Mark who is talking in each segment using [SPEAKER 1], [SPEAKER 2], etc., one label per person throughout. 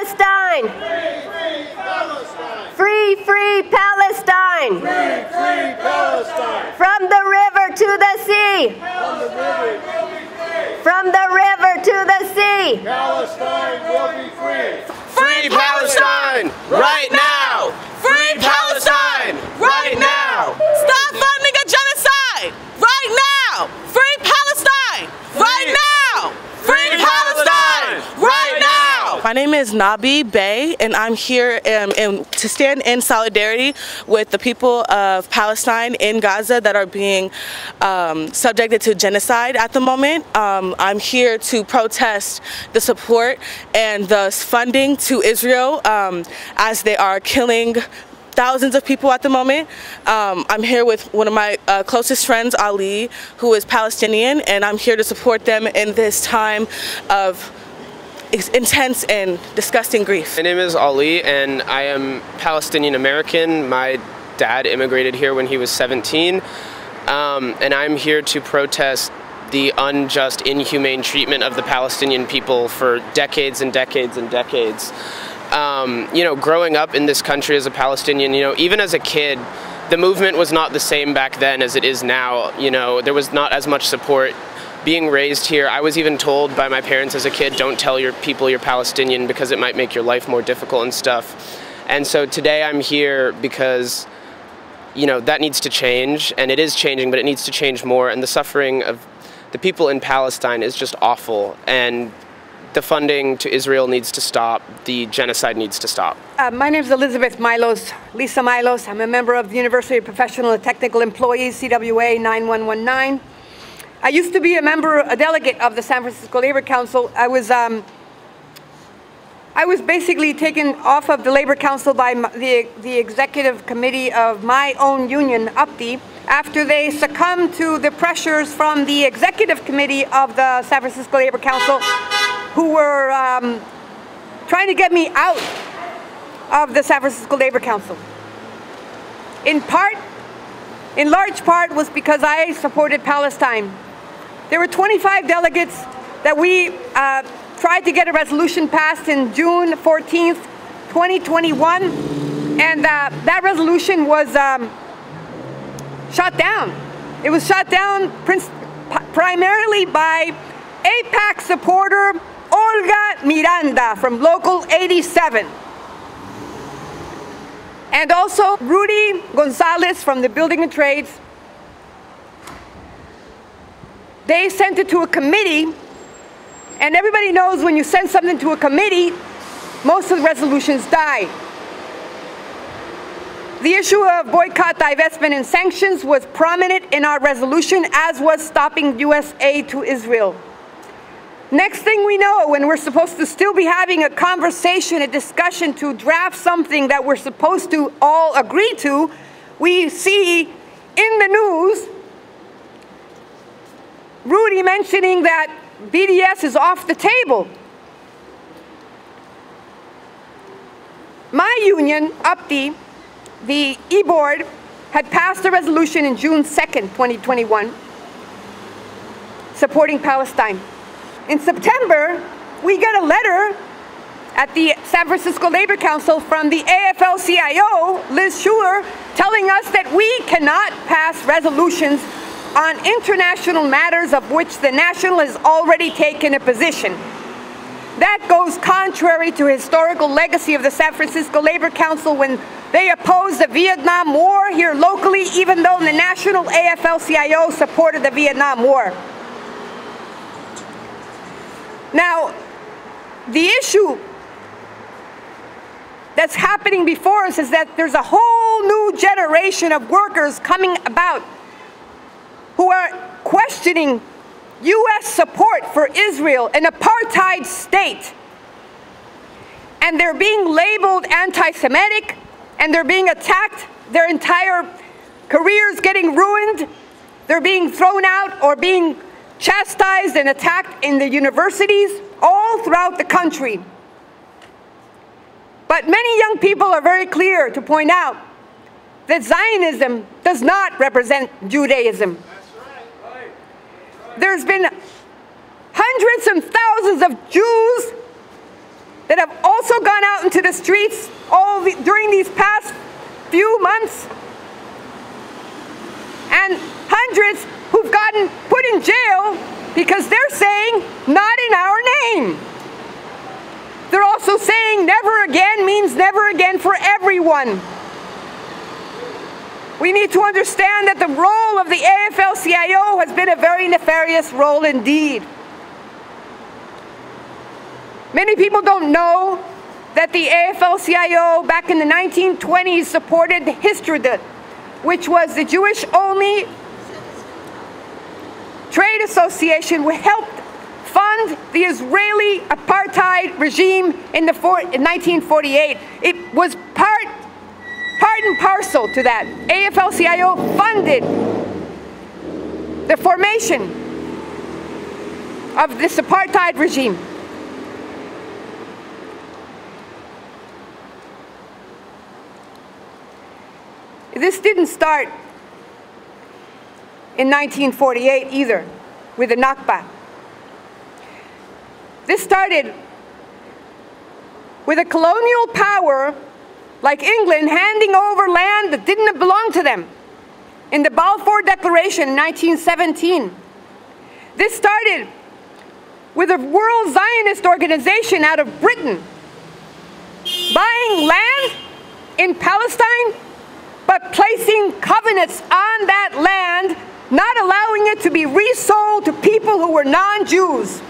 [SPEAKER 1] Palestine! Free, free Palestine!
[SPEAKER 2] Free, free Palestine!
[SPEAKER 1] From the river to the sea! From the river to the sea!
[SPEAKER 2] Palestine will be free!
[SPEAKER 3] Free Palestine! Right now! Free Palestine! Right now!
[SPEAKER 4] Stop funding a genocide! Right now! Free Palestine! Right now! Free Palestine! Right now! My name is Nabi Bey, and I'm here to stand in solidarity with the people of Palestine in Gaza that are being subjected to genocide at the moment. I'm here to protest the support and the funding to Israel as they are killing thousands of people at the moment. I'm here with one of my closest friends, Ali, who is Palestinian, and I'm here to support them in this time of intense and disgusting grief.
[SPEAKER 3] My name is Ali, and I am Palestinian American. My dad immigrated here when he was 17, and I'm here to protest the unjust, inhumane treatment of the Palestinian people for decades and decades and decades. You know, growing up in this country as a Palestinian, you know, even as a kid, the movement was not the same back then as it is now. You know, there was not as much support. Being raised here, I was even told by my parents as a kid, don't tell your people you're Palestinian because it might make your life more difficult and stuff. And so today I'm here because, you know, that needs to change, and it is changing, but it needs to change more. And the suffering of the people in Palestine is just awful, and the funding to Israel needs to stop. The genocide needs to stop.
[SPEAKER 5] My name is Elizabeth Milos, Lisa Milos. I'm a member of the University of Professional and Technical Employees, CWA 9119. I used to be a delegate of the San Francisco Labor Council. I was basically taken off of the Labor Council by the executive committee of my own union, UPTI, after they succumbed to the pressures from the executive committee of the San Francisco Labor Council, who were trying to get me out of the San Francisco Labor Council. In large part was because I supported Palestine. There were 25 delegates that we tried to get a resolution passed in June 14th, 2021, and that resolution was shot down. It was shot down primarily by AIPAC supporter Olga Miranda from Local 87. And also Rudy Gonzalez from the Building and Trades. They sent it to a committee, and everybody knows when you send something to a committee, most of the resolutions die. The issue of boycott, divestment, and sanctions was prominent in our resolution, as was stopping U.S. aid to Israel. Next thing we know, when we're supposed to still be having a conversation, a discussion to draft something that we're supposed to all agree to, we see in the news Rudy mentioning that BDS is off the table. My union, UPTI, the E-Board, had passed a resolution in June 2nd, 2021, supporting Palestine. In September, we got a letter at the San Francisco Labor Council from the AFL-CIO, Liz Schuler, telling us that we cannot pass resolutions on international matters of which the national has already taken a position. That goes contrary to historical legacy of the San Francisco Labor Council when they opposed the Vietnam War here locally, even though the national AFL-CIO supported the Vietnam War. Now, the issue that's happening before us is that there's a whole new generation of workers coming about who are questioning U.S. support for Israel, an apartheid state. And they're being labeled anti-Semitic, and they're being attacked, their entire careers getting ruined. They're being thrown out or being chastised and attacked in the universities all throughout the country. But many young people are very clear to point out that Zionism does not represent Judaism. There's been hundreds and thousands of Jews that have also gone out into the streets during these past few months, and hundreds who've gotten put in jail because they're saying, not in our name. They're also saying never again means never again for everyone. We need to understand that the role of the AFL-CIO has been a very nefarious role indeed. Many people don't know that the AFL-CIO back in the 1920s supported Histadrut, which was the Jewish-only trade association which helped fund the Israeli apartheid regime in 1948. It was part and parcel to that. AFL-CIO funded the formation of this apartheid regime. This didn't start in 1948 either, with the Nakba. This started with a colonial power like England handing over land that didn't belong to them in the Balfour Declaration in 1917. This started with a World Zionist organization out of Britain buying land in Palestine, but placing covenants on that land, not allowing it to be resold to people who were non-Jews.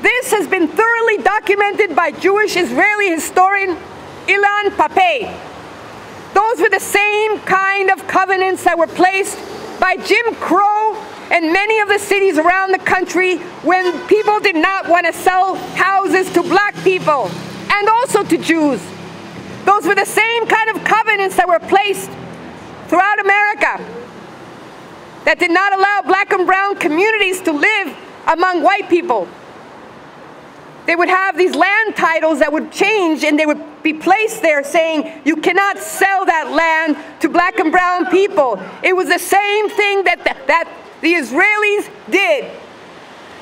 [SPEAKER 5] This has been thoroughly documented by Jewish-Israeli historian Ilan Pappé. Those were the same kind of covenants that were placed by Jim Crow in many of the cities around the country when people did not want to sell houses to black people and also to Jews. Those were the same kind of covenants that were placed throughout America that did not allow black and brown communities to live among white people. They would have these land titles that would change, and they would be placed there saying, you cannot sell that land to black and brown people. It was the same thing that the Israelis did.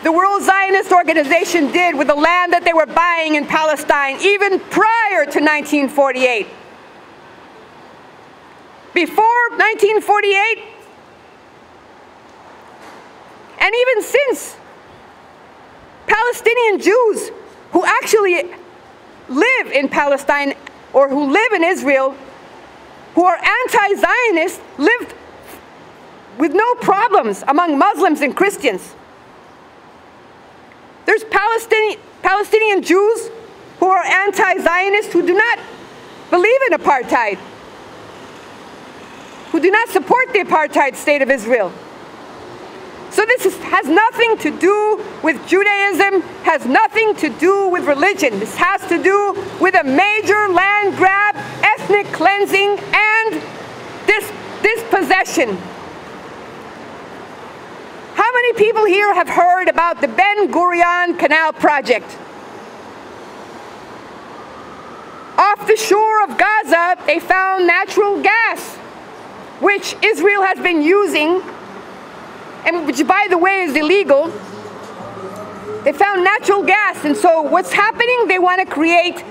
[SPEAKER 5] The World Zionist Organization did with the land that they were buying in Palestine, even prior to 1948. Before 1948, and even since, Palestinian Jews who actually live in Palestine or who live in Israel, who are anti-Zionist, lived with no problems among Muslims and Christians. There's Palestinian Jews who are anti-Zionist who do not believe in apartheid, who do not support the apartheid state of Israel. So this has nothing to do with Judaism, has nothing to do with religion. This has to do with a major land grab, ethnic cleansing, and dispossession. How many people here have heard about the Ben Gurion Canal Project? Off the shore of Gaza, they found natural gas, which Israel has been using, and which, by the way, is illegal. They found natural gas, and so what's happening? They want to create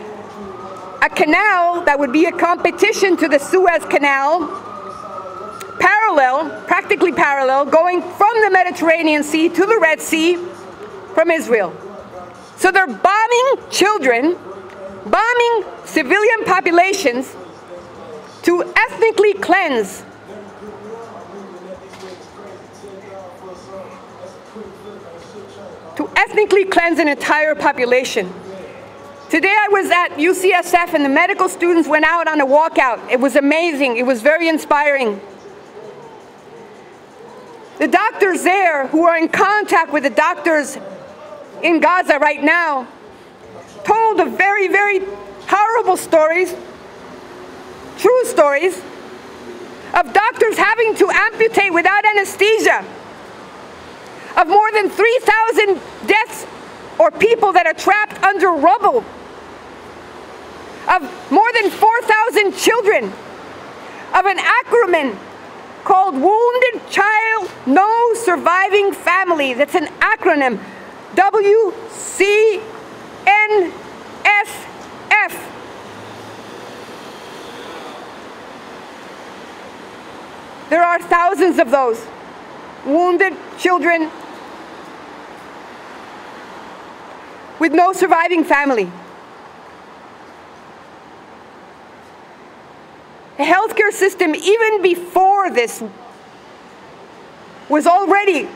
[SPEAKER 5] a canal that would be a competition to the Suez Canal, parallel, practically parallel, going from the Mediterranean Sea to the Red Sea from Israel. So they're bombing children, bombing civilian populations to ethnically cleanse an entire population. Today I was at UCSF and the medical students went out on a walkout. It was amazing. It was very inspiring. The doctors there who are in contact with the doctors in Gaza right now told of very, very horrible stories, true stories, of doctors having to amputate without anesthesia, of more than 3,000 deaths or people that are trapped under rubble, of more than 4,000 children, of an acronym called Wounded Child No Surviving Family. That's an acronym, WCNF. SF. There are thousands of those wounded children with no surviving family. The healthcare system, even before this, was already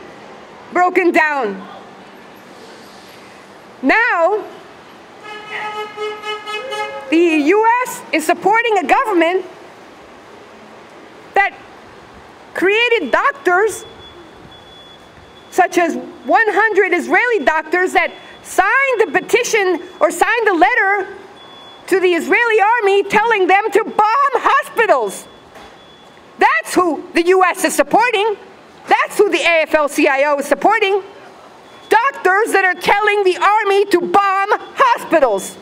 [SPEAKER 5] broken down. Now, the U.S. is supporting a government that created doctors, such as 100 Israeli doctors that signed the petition or signed the letter to the Israeli army telling them to bomb hospitals. That's who the U.S. is supporting. That's who the AFL-CIO is supporting. Doctors that are telling the army to bomb hospitals.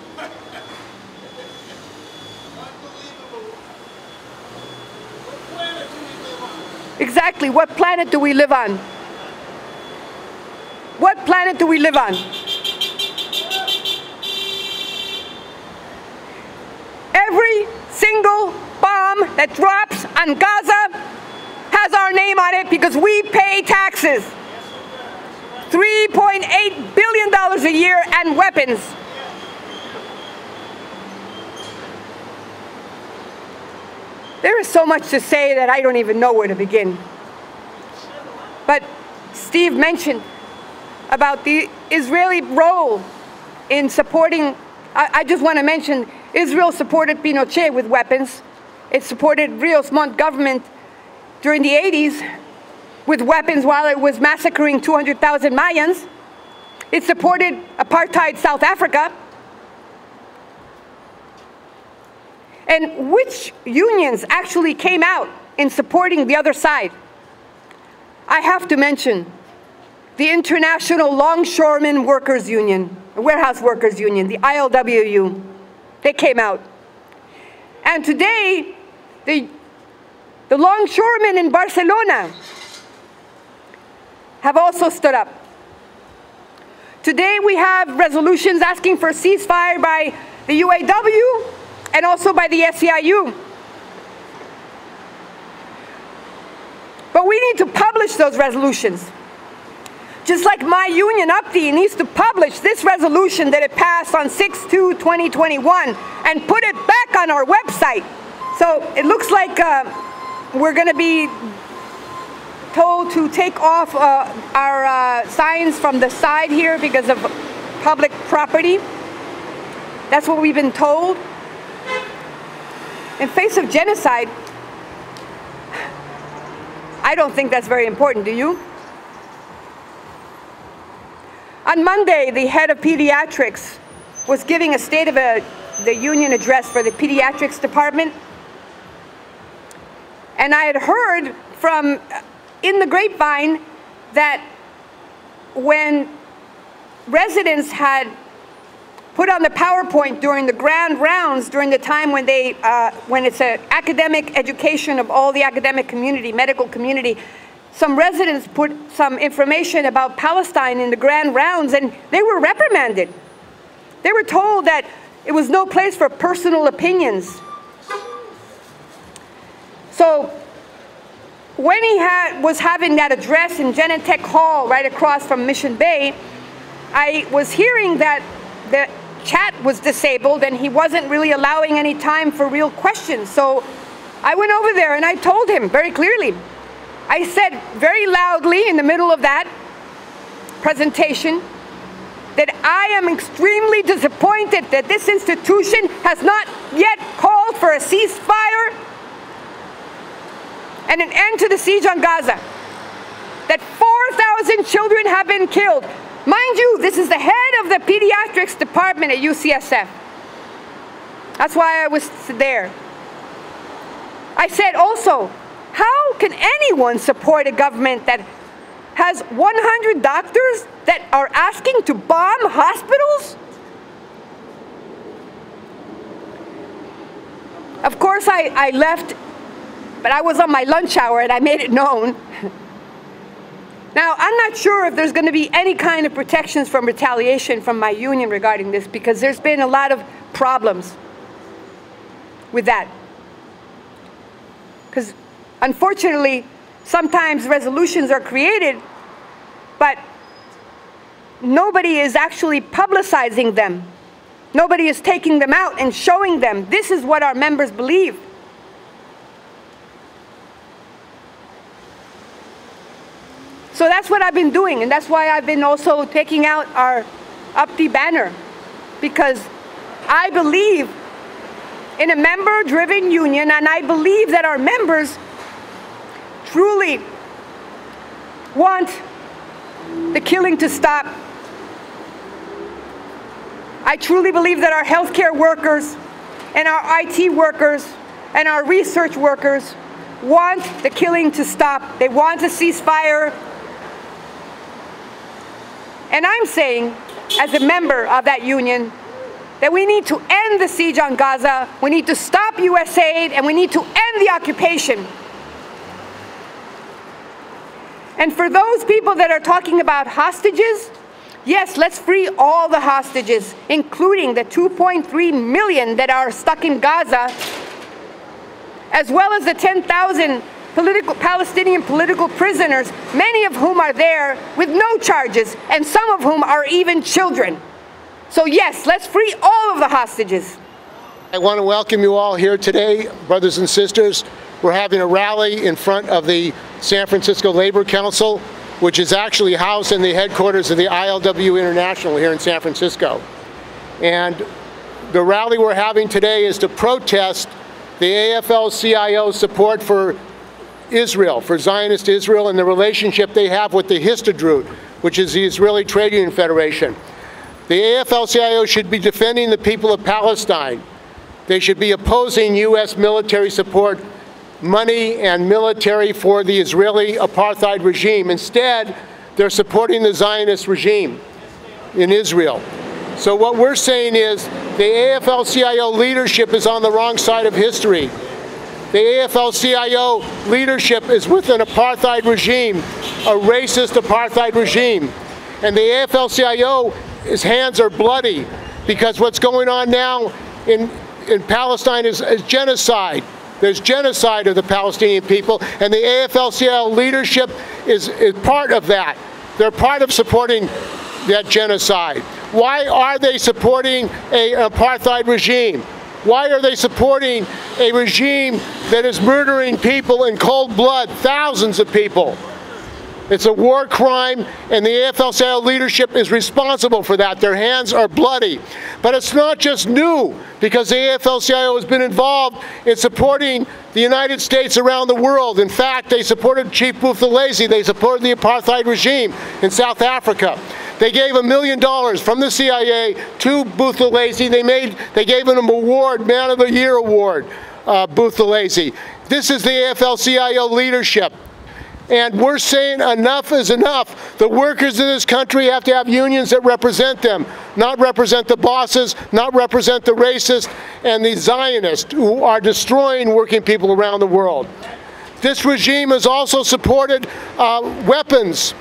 [SPEAKER 5] Exactly, what planet do we live on? What planet do we live on? Every single bomb that drops on Gaza has our name on it because we pay taxes. $3.8 billion a year and weapons. There is so much to say that I don't even know where to begin. But Steve mentioned about the Israeli role in supporting, I just want to mention, Israel supported Pinochet with weapons. It supported Rios Montt government during the 80s with weapons while it was massacring 200,000 Mayans. It supported apartheid South Africa. And which unions actually came out in supporting the other side? I have to mention the International Longshoremen Workers Union, the Warehouse Workers Union, the ILWU. They came out. And today, the longshoremen in Barcelona have also stood up. Today we have resolutions asking for a ceasefire by the UAW and also by the SEIU. But we need to publish those resolutions. Just like my union, UPTI, needs to publish this resolution that it passed on 6/2/2021 and put it back on our website. So it looks like we're going to be told to take off our signs from the side here because of public property. That's what we've been told. In face of genocide, I don't think that's very important, do you? On Monday, the head of pediatrics was giving a State of the Union address for the pediatrics department. And I had heard from in the grapevine that when residents had put on the PowerPoint during the grand rounds, during the time when they, when it's an academic education of all the academic community, medical community, some residents put some information about Palestine in the grand rounds and they were reprimanded. They were told that it was no place for personal opinions. So when he was having that address in Genentech Hall right across from Mission Bay, I was hearing that the chat was disabled and he wasn't really allowing any time for real questions. So I went over there and I told him very clearly. I said very loudly in the middle of that presentation that I am extremely disappointed that this institution has not yet called for a ceasefire and an end to the siege on Gaza. That 4,000 children have been killed. Mind you, this is the head of the pediatrics department at UCSF. That's why I was there. I said also, how can anyone support a government that has 100 doctors that are asking to bomb hospitals? Of course, I left, but I was on my lunch hour and I made it known Now, I'm not sure if there's going to be any kind of protections from retaliation from my union regarding this, because there's been a lot of problems with that. Because unfortunately, sometimes resolutions are created, but nobody is actually publicizing them. Nobody is taking them out and showing them, this is what our members believe. So that's what I've been doing, and that's why I've been also taking out our UPTI banner, because I believe in a member-driven union, and I believe that our members truly want the killing to stop. I truly believe that our healthcare workers and our IT workers and our research workers want the killing to stop. They want a ceasefire. And I'm saying, as a member of that union, that we need to end the siege on Gaza, we need to stop US aid, and we need to end the occupation. And for those people that are talking about hostages, yes, let's free all the hostages, including the 2.3 million that are stuck in Gaza, as well as the 10,000 Palestinian political prisoners, many of whom are there with no charges, and some of whom are even children. So yes, let's free all of the hostages.
[SPEAKER 6] I want to welcome you all here today, brothers and sisters. We're having a rally in front of the San Francisco Labor Council, which is actually housed in the headquarters of the ILW International here in San Francisco. And the rally we're having today is to protest the AFL-CIO support for Israel, for Zionist Israel, and the relationship they have with the Histadrut, which is the Israeli Trade Union Federation. The AFL-CIO should be defending the people of Palestine. They should be opposing U.S. military support, money and military for the Israeli apartheid regime. Instead, they're supporting the Zionist regime in Israel. So what we're saying is the AFL-CIO leadership is on the wrong side of history. The AFL-CIO leadership is with an apartheid regime, a racist apartheid regime. And the AFL-CIO, his hands are bloody because what's going on now in Palestine is genocide. There's genocide of the Palestinian people, and the AFL-CIO leadership is part of that. They're part of supporting that genocide. Why are they supporting an apartheid regime? Why are they supporting a regime that is murdering people in cold blood, thousands of people? It's a war crime, and the AFL-CIO leadership is responsible for that. Their hands are bloody. But it's not just new, because the AFL-CIO has been involved in supporting the United States around the world. In fact, they supported Chief Buthelezi. They supported the apartheid regime in South Africa. They gave $1 million from the CIA to Buthelezi. They gave him an award, Man of the Year award, Buthelezi. This is the AFL-CIO leadership. And we're saying enough is enough. The workers in this country have to have unions that represent them, not represent the bosses, not represent the racists and the Zionists who are destroying working people around the world. This regime has also supported weapons.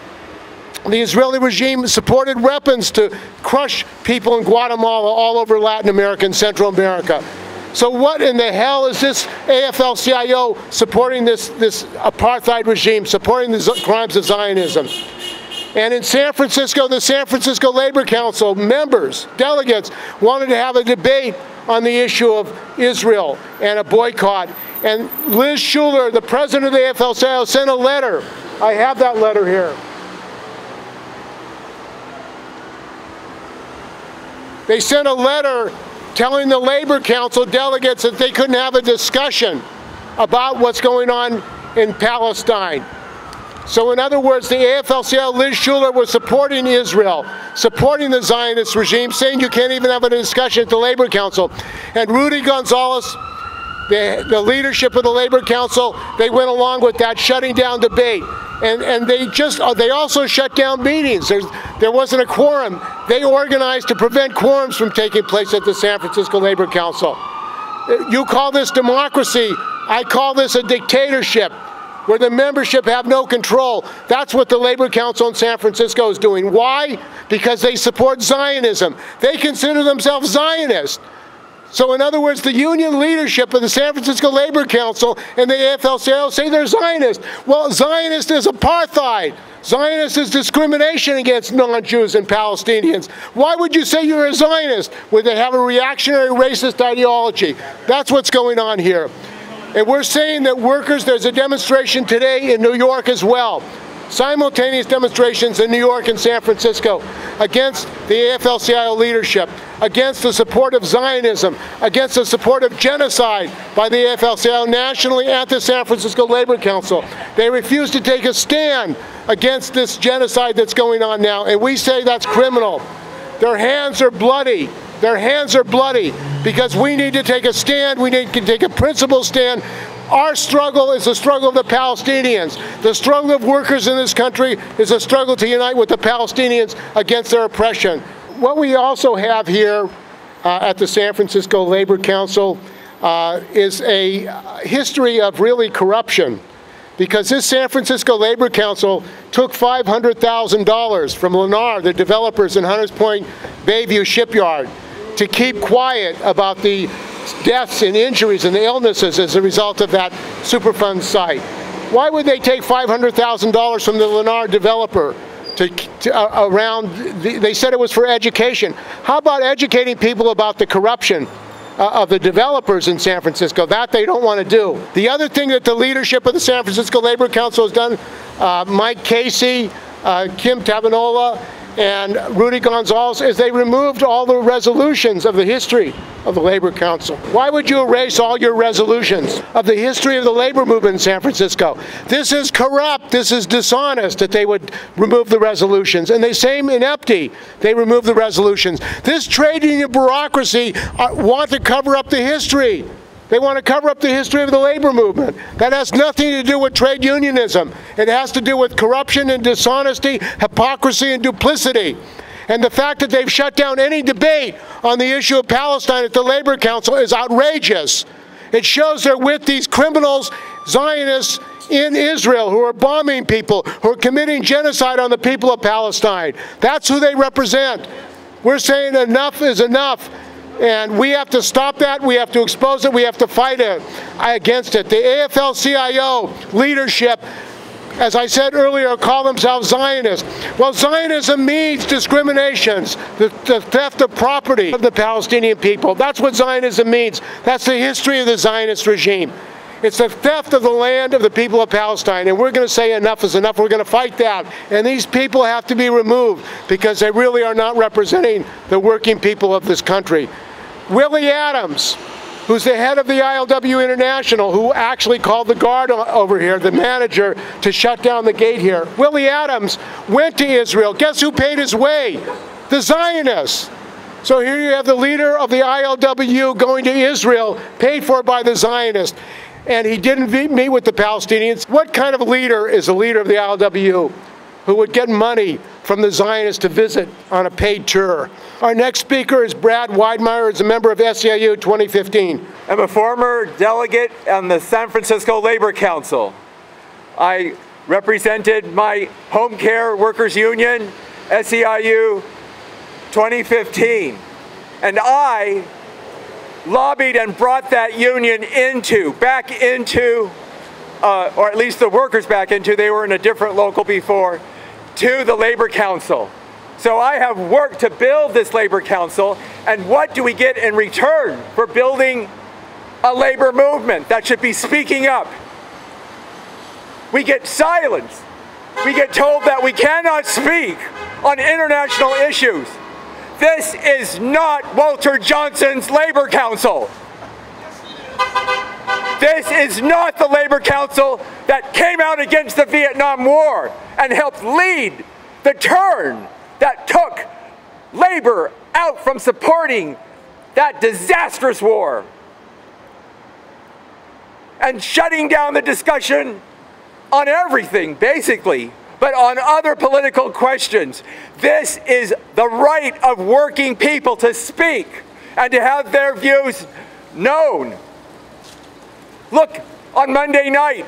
[SPEAKER 6] The Israeli regime supported weapons to crush people in Guatemala, all over Latin America and Central America. So what in the hell is this AFL-CIO supporting this apartheid regime, supporting the crimes of Zionism? And in San Francisco, the San Francisco Labor Council members, delegates, wanted to have a debate on the issue of Israel and a boycott. And Liz Schuler, the president of the AFL-CIO, sent a letter. I have that letter here. They sent a letter telling the Labor Council delegates that they couldn't have a discussion about what's going on in Palestine. So in other words, the AFL-CIO, Liz Schuler, was supporting Israel, supporting the Zionist regime, saying you can't even have a discussion at the Labor Council. And Rudy Gonzalez, the leadership of the Labor Council, they went along with that, shutting down debate. And they also shut down meetings. There wasn't a quorum. They organized to prevent quorums from taking place at the San Francisco Labor Council. You call this democracy. I call this a dictatorship. where the membership have no control. That's what the Labor Council in San Francisco is doing. Why? Because they support Zionism. They consider themselves Zionists. So in other words, the union leadership of the San Francisco Labor Council and the AFL-CIO say they're Zionists. Well, Zionist is apartheid. Zionist is discrimination against non-Jews and Palestinians. Why would you say you're a Zionist when they have a reactionary racist ideology? That's what's going on here. And we're saying that workers, there's a demonstration today in New York as well. Simultaneous demonstrations in New York and San Francisco against the AFL-CIO leadership, against the support of Zionism, against the support of genocide by the AFL-CIO nationally and the San Francisco Labor Council. They refuse to take a stand against this genocide that's going on now, and we say that's criminal. Their hands are bloody. Their hands are bloody because we need to take a stand. We need to take a principled stand. Our struggle is the struggle of the Palestinians. The struggle of workers in this country is a struggle to unite with the Palestinians against their oppression. What we also have here at the San Francisco Labor Council is a history of really corruption, because this San Francisco Labor Council took $500,000 from Lennar, the developers in Hunters Point Bayview Shipyard, to keep quiet about the deaths and injuries and the illnesses as a result of that Superfund site. Why would they take $500,000 from the Lennar developer they said it was for education. How about educating people about the corruption of the developers in San Francisco? That they don't want to do. The other thing that the leadership of the San Francisco Labor Council has done, Mike Casey, Kim Tavanola, and Rudy Gonzalez, is they removed all the resolutions of the history of the Labor Council. Why would you erase all your resolutions of the history of the labor movement in San Francisco? This is corrupt. This is dishonest that they would remove the resolutions. And the same in EPTI, they removed the resolutions. This trade union bureaucracy want to cover up the history. They want to cover up the history of the labor movement. That has nothing to do with trade unionism. It has to do with corruption and dishonesty, hypocrisy and duplicity. And the fact that they've shut down any debate on the issue of Palestine at the Labor Council is outrageous. It shows they're with these criminals, Zionists in Israel, who are bombing people, who are committing genocide on the people of Palestine. That's who they represent. We're saying enough is enough. And we have to stop that. We have to expose it. We have to fight against it. The AFL-CIO leadership, as I said earlier, call themselves Zionists. Well, Zionism means discriminations, the theft of property of the Palestinian people. That's what Zionism means. That's the history of the Zionist regime. It's the theft of the land of the people of Palestine, and we're going to say enough is enough. We're going to fight that. And these people have to be removed because they really are not representing the working people of this country. Willie Adams, who's the head of the ILW International, who actually called the guard over here, the manager, to shut down the gate here. Willie Adams went to Israel. Guess who paid his way? The Zionists. So here you have the leader of the ILW going to Israel, paid for by the Zionists. And he didn't meet with the Palestinians. What kind of leader is the leader of the ILW who would get money from the Zionists to visit on a paid tour? Our next speaker is Brad Weidmeyer, is a member of SEIU 2015.
[SPEAKER 7] I'm a former delegate on the San Francisco Labor Council. I represented my home care workers union, SEIU 2015. And I lobbied and brought that union back into, or at least the workers back into, they were in a different local before, to the Labor Council. So I have worked to build this Labor Council, and what do we get in return for building a labor movement that should be speaking up? We get silence. We get told that we cannot speak on international issues. This is not Walter Johnson's Labor Council. This is not the Labor Council that came out against the Vietnam War and helped lead the turn that took labor out from supporting that disastrous war and shutting down the discussion on everything, basically, but on other political questions. This is the right of working people to speak and to have their views known. Look, on Monday night,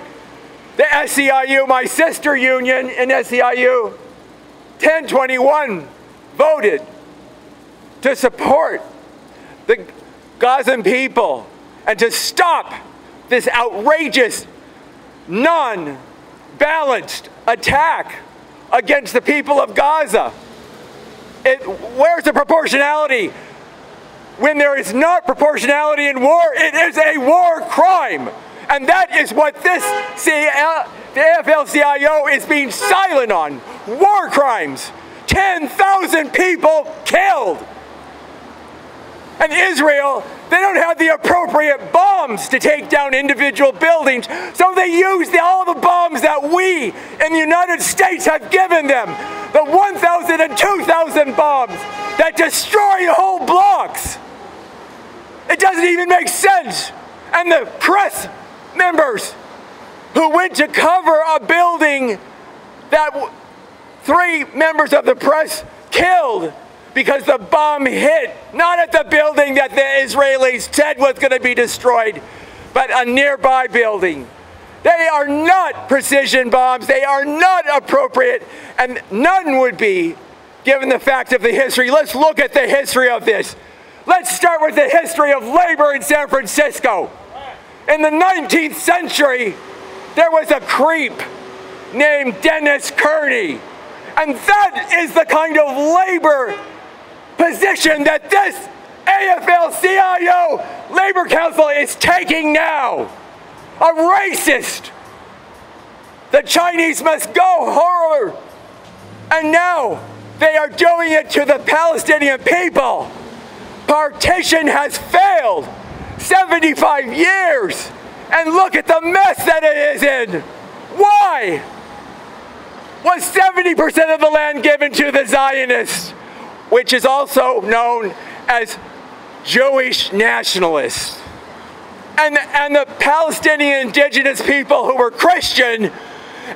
[SPEAKER 7] The SEIU, my sister union in SEIU, 1021 voted to support the Gazan people and to stop this outrageous, non-balanced attack against the people of Gaza. Where's the proportionality? When there is not proportionality in war, it is a war crime. And that is what this the AFL-CIO is being silent on. War crimes. 10,000 people killed. And Israel, they don't have the appropriate bombs to take down individual buildings, so they use all the bombs that we in the United States have given them. The 1,000 and 2,000 bombs that destroy whole blocks. It doesn't even make sense. And the press members who went to cover a building that 3 members of the press killed because the bomb hit, not at the building that the Israelis said was going to be destroyed, but a nearby building. They are not precision bombs. They are not appropriate, and none would be, given the fact of the history. Let's look at the history of this. Let's start with the history of labor in San Francisco. In the 19th century, there was a creep named Dennis Kearney. And that is the kind of labor position that this AFL-CIO Labor Council is taking now. A racist. The Chinese must go horror. And now they are doing it to the Palestinian people. Partition has failed. 75 years. And look at the mess that it is in. Why? Was 70% of the land given to the Zionists, which is also known as Jewish nationalists. And the Palestinian indigenous people who were Christian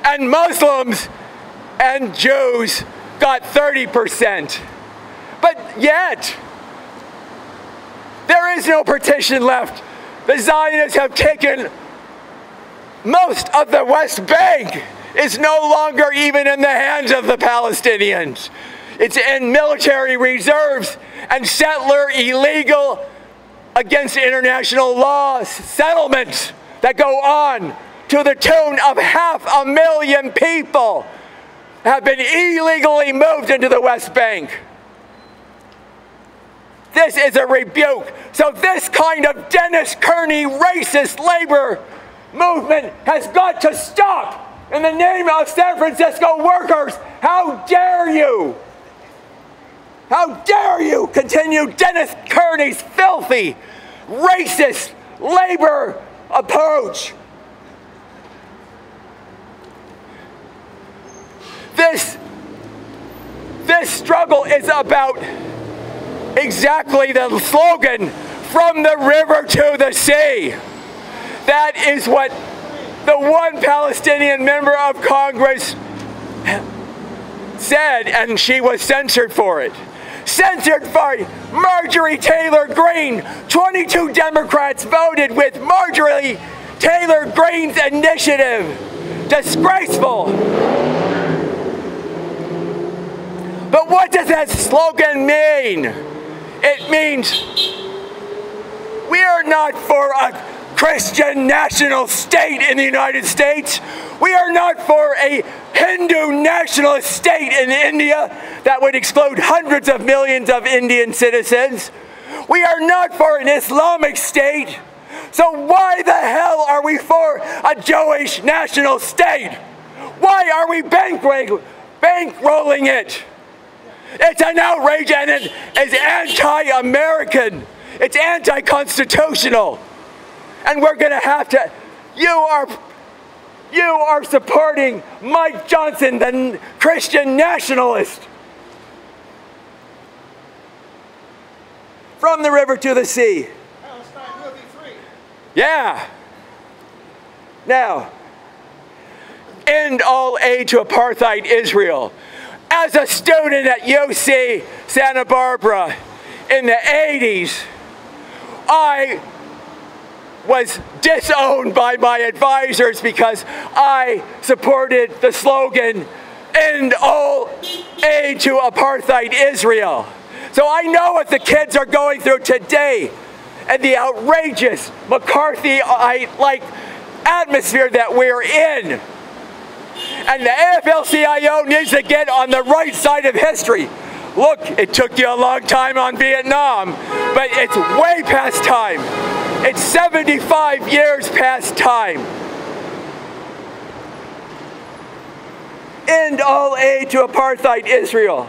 [SPEAKER 7] and Muslims and Jews got 30%. But yet, there is no partition left. The Zionists have taken most of the West Bank. Is no longer even in the hands of the Palestinians. It's in military reserves and settler illegal against international law settlements that go on to the tune of 500,000 people have been illegally moved into the West Bank. This is a rebuke. So this kind of Dennis Kearney racist labor movement has got to stop. In the name of San Francisco workers, how dare you? How dare you continue Dennis Kearney's filthy, racist labor approach? This struggle is about exactly the slogan, from the river to the sea. That is what the one Palestinian member of Congress said, and she was censored for it. Censored by Marjorie Taylor Greene. 22 Democrats voted with Marjorie Taylor Greene's initiative. Disgraceful. But what does that slogan mean? It means we are not for a Christian national state in the United States. We are not for a Hindu nationalist state in India that would exclude hundreds of millions of Indian citizens. We are not for an Islamic state. So why the hell are we for a Jewish national state? Why are we bankrolling it? It's an outrage, and it is anti-American. It's anti-constitutional. And we're going to have to, you are supporting Mike Johnson, the Christian nationalist. From the river to the sea.
[SPEAKER 2] Palestine will be free.
[SPEAKER 7] Yeah. Now, end all aid to apartheid Israel. As a student at UC Santa Barbara in the 80s, I was disowned by my advisors because I supported the slogan, "End all aid to apartheid Israel." So I know what the kids are going through today and the outrageous McCarthy-like atmosphere that we're in. And the AFL-CIO needs to get on the right side of history. Look, it took you a long time on Vietnam, but it's way past time. It's 75 years past time. End all aid to apartheid Israel.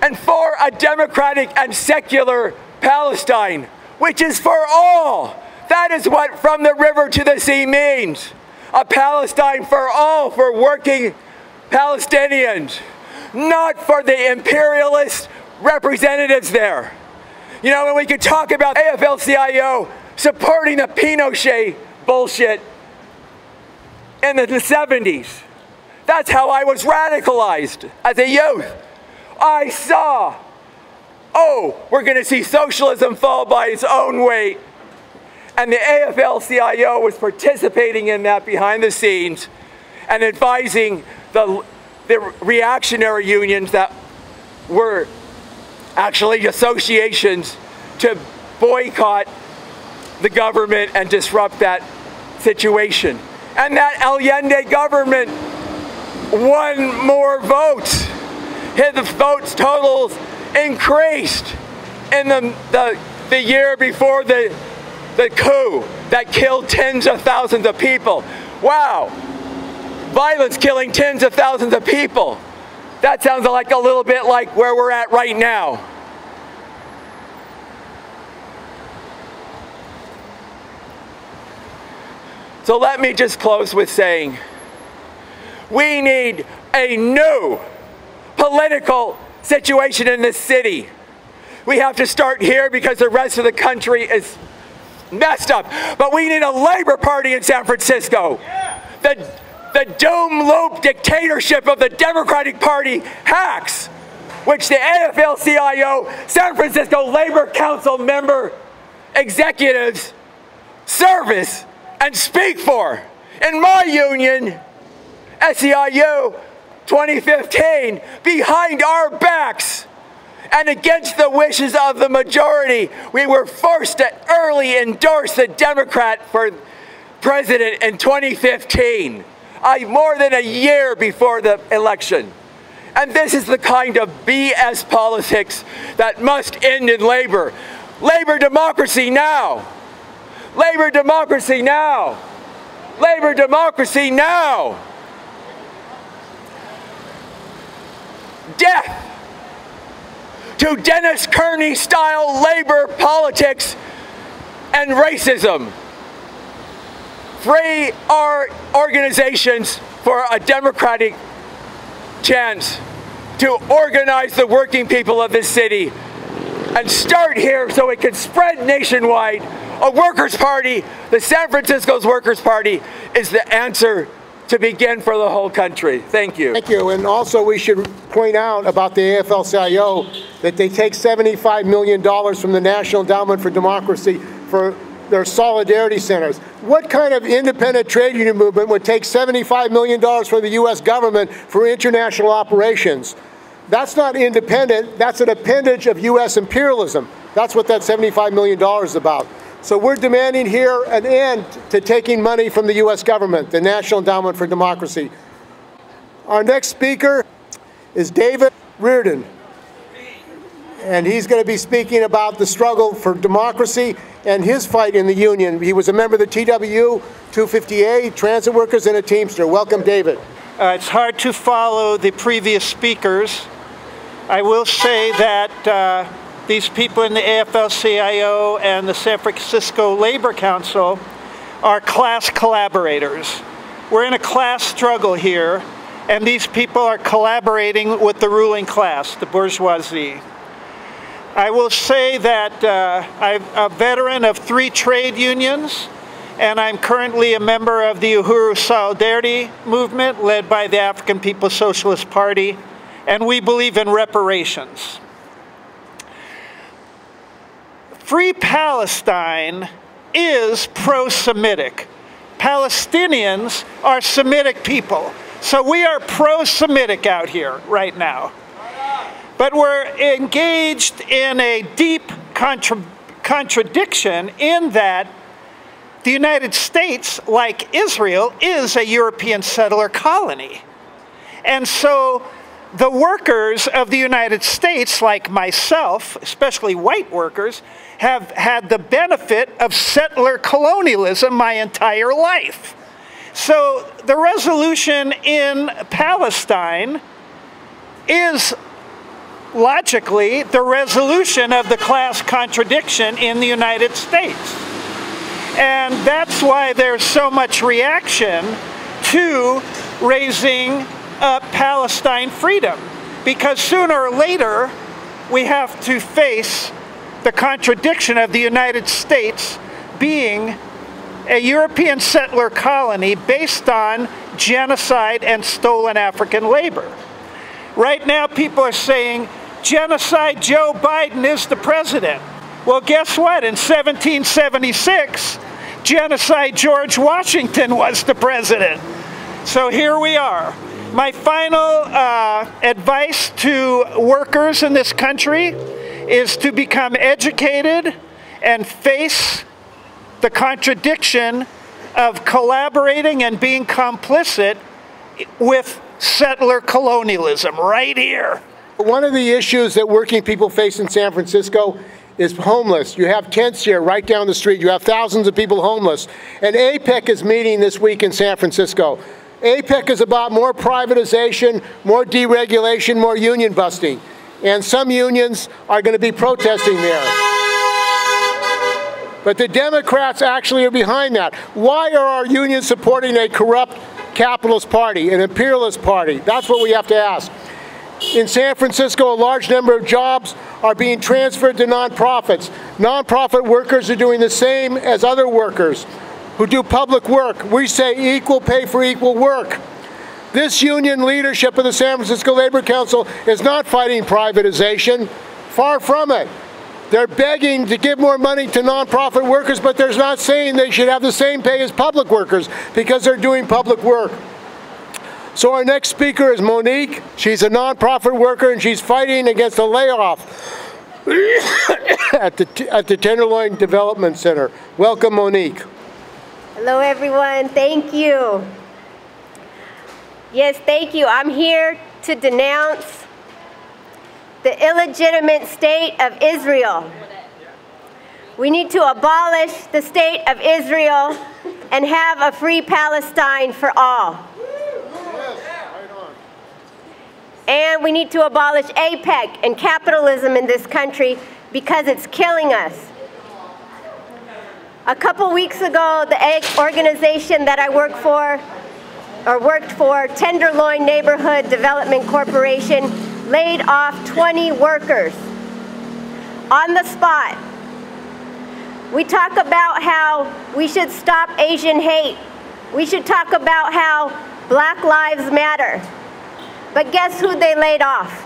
[SPEAKER 7] And for a democratic and secular Palestine, which is for all. That is what from the river to the sea means. A Palestine for all, for working Palestinians, not for the imperialist representatives there. You know, when we could talk about AFL-CIO supporting the Pinochet bullshit in the 70s. That's how I was radicalized as a youth. I saw, oh, we're going to see socialism fall by its own weight. And the AFL-CIO was participating in that behind the scenes and advising the reactionary unions that were actually associations to boycott the government and disrupt that situation. And that Allende government won more votes. The votes totals increased in the year before the coup that killed tens of thousands of people. Wow, violence killing tens of thousands of people. That sounds like a little bit like where we're at right now. So let me just close with saying, we need a new political situation in this city. We have to start here because the rest of the country is messed up. But we need a Labor Party in San Francisco. The doom loop dictatorship of the Democratic Party hacks, which the AFL-CIO San Francisco Labor Council member executives service and speak for. In my union, SEIU 2015, behind our backs and against the wishes of the majority, we were forced to early endorse the Democrat for president in 2015, more than a year before the election. And this is the kind of BS politics that must end in labor. Labor democracy now. Labor democracy now. Labor democracy now. Death to Dennis Kearney-style labor politics and racism. Free our organizations for a democratic chance to organize the working people of this city and start here so it can spread nationwide. A workers' party, the San Francisco's Workers' Party, is the answer to begin for the whole country. Thank you.
[SPEAKER 6] Thank you. And also we should point out about the AFL-CIO that they take $75 million from the National Endowment for Democracy for their solidarity centers. What kind of independent trade union movement would take $75 million from the U.S. government for international operations? That's not independent. That's an appendage of U.S. imperialism. That's what that $75 million is about. So we're demanding here an end to taking money from the U.S. government, the National Endowment for Democracy. Our next speaker is David Reardon, and he's going to be speaking about the struggle for democracy and his fight in the union. He was a member of the TWU, 250A, transit workers, and a Teamster. Welcome, David.
[SPEAKER 8] It's hard to follow the previous speakers. I will say that these people in the AFL-CIO and the San Francisco Labor Council are class collaborators. We're in a class struggle here, and these people are collaborating with the ruling class, the bourgeoisie. I will say that I'm a veteran of 3 trade unions, and I'm currently a member of the Uhuru Solidarity Movement led by the African People's Socialist Party, and we believe in reparations. Free Palestine is pro-Semitic. Palestinians are Semitic people. So we are pro-Semitic out here right now. But we're engaged in a deep contradiction in that the United States, like Israel, is a European settler colony. And so the workers of the United States, like myself, especially white workers, have had the benefit of settler colonialism my entire life. So the resolution in Palestine is logically the resolution of the class contradiction in the United States. And that's why there's so much reaction to raising up Palestine freedom, because sooner or later we have to face the contradiction of the United States being a European settler colony based on genocide and stolen African labor. Right now people are saying, genocide, Joe Biden is the president. Well, guess what? In 1776, genocide, George Washington was the president. So here we are. My final advice to workers in this country is to become educated and face the contradiction of collaborating and being complicit with settler colonialism right here.
[SPEAKER 6] One of the issues that working people face in San Francisco is homeless. You have tents here right down the street. You have thousands of people homeless. And AIPAC is meeting this week in San Francisco. AIPAC is about more privatization, more deregulation, more union busting. And some unions are going to be protesting there. But the Democrats actually are behind that. Why are our unions supporting a corrupt capitalist party, an imperialist party? That's what we have to ask. In San Francisco, a large number of jobs are being transferred to nonprofits. Nonprofit workers are doing the same as other workers who do public work. We say equal pay for equal work. This union leadership of the San Francisco Labor Council is not fighting privatization. Far from it. They're begging to give more money to nonprofit workers, but they're not saying they should have the same pay as public workers because they're doing public work. So our next speaker is Monique. She's a nonprofit worker and she's fighting against a layoff at the Tenderloin Development Center. Welcome, Monique.
[SPEAKER 1] Hello, everyone. Thank you. Yes, thank you. I'm here to denounce the illegitimate state of Israel. We need to abolish the state of Israel and have a free Palestine for all. And we need to abolish AIPAC and capitalism in this country because it's killing us. A couple weeks ago, the organization that I worked for, Tenderloin Neighborhood Development Corporation, laid off 20 workers on the spot. We talk about how we should stop Asian hate. We should talk about how Black Lives Matter. But guess who they laid off?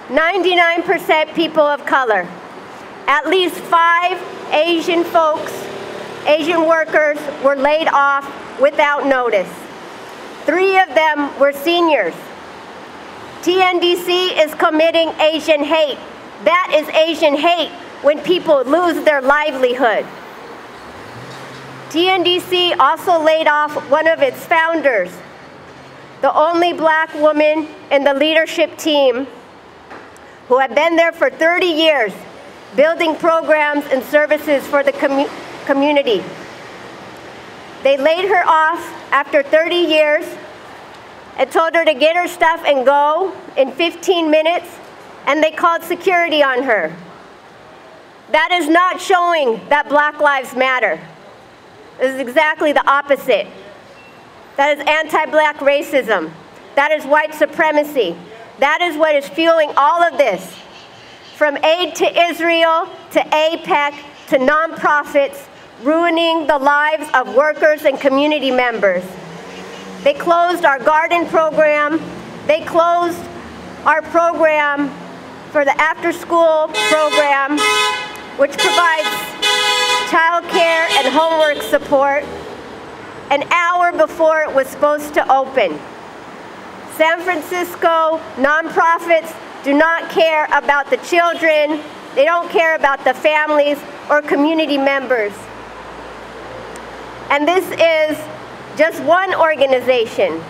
[SPEAKER 1] 99% people of color. At least 5 Asian folks, Asian workers, were laid off without notice. 3 of them were seniors. TNDC is committing Asian hate. That is Asian hate when people lose their livelihood. TNDC also laid off one of its founders, the only Black woman in the leadership team who had been there for 30 years, building programs and services for the community. They laid her off after 30 years and told her to get her stuff and go in 15 minutes, and they called security on her. That is not showing that Black Lives Matter. This is exactly the opposite. That is anti-Black racism. That is white supremacy. That is what is fueling all of this. From aid to Israel, to AIPAC, to nonprofits, ruining the lives of workers and community members. They closed our garden program. They closed our program for the after-school program, which provides childcare support an hour before it was supposed to open. San Francisco nonprofits do not care about the children, they don't care about the families or community members. And this is just one organization.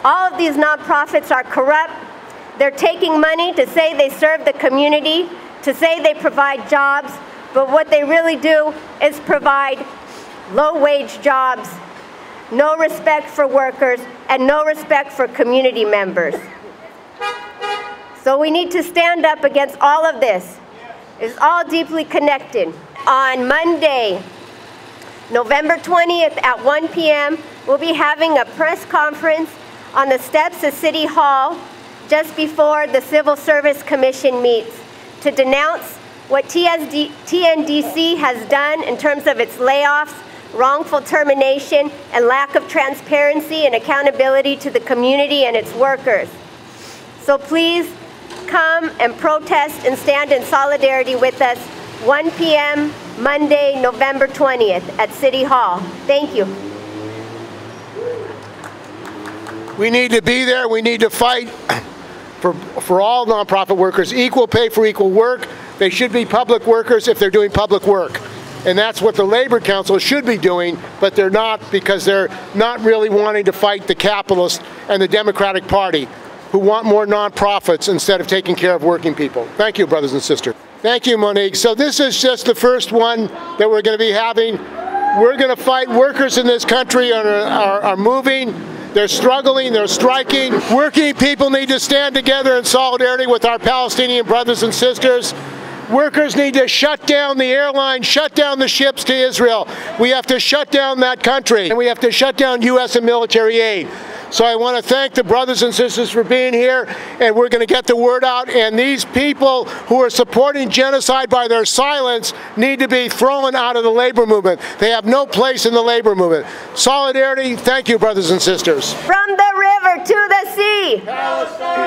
[SPEAKER 1] All of these nonprofits are corrupt. They're taking money to say they serve the community, to say they provide jobs, but what they really do is provide low-wage jobs, no respect for workers, and no respect for community members. So we need to stand up against all of this. It's all deeply connected. On Monday, November 20th at 1 p.m., we'll be having a press conference on the steps of City Hall just before the Civil Service Commission meets to denounce what TNDC has done in terms of its layoffs, wrongful termination, and lack of transparency and accountability to the community and its workers. So please come and protest and stand in solidarity with us 1 p.m. Monday, November 20th at City Hall. Thank you.
[SPEAKER 6] We need to be there. We need to fight for all nonprofit workers, equal pay for equal work. They should be public workers if they're doing public work. And that's what the Labor Council should be doing, but they're not, because they're not really wanting to fight the capitalists and the Democratic Party, who want more nonprofits instead of taking care of working people. Thank you, brothers and sisters. Thank you, Monique. So this is just the first one that we're going to be having. We're going to fight. Workers in this country are moving. They're struggling, they're striking. Working people need to stand together in solidarity with our Palestinian brothers and sisters. Workers need to shut down the airline, shut down the ships to Israel. We have to shut down that country, and we have to shut down U.S. and military aid. So I want to thank the brothers and sisters for being here, and we're going to get the word out. And these people who are supporting genocide by their silence need to be thrown out of the labor movement. They have no place in the labor movement. Solidarity, thank you, brothers and sisters.
[SPEAKER 1] From the river to the sea.
[SPEAKER 2] Palestine!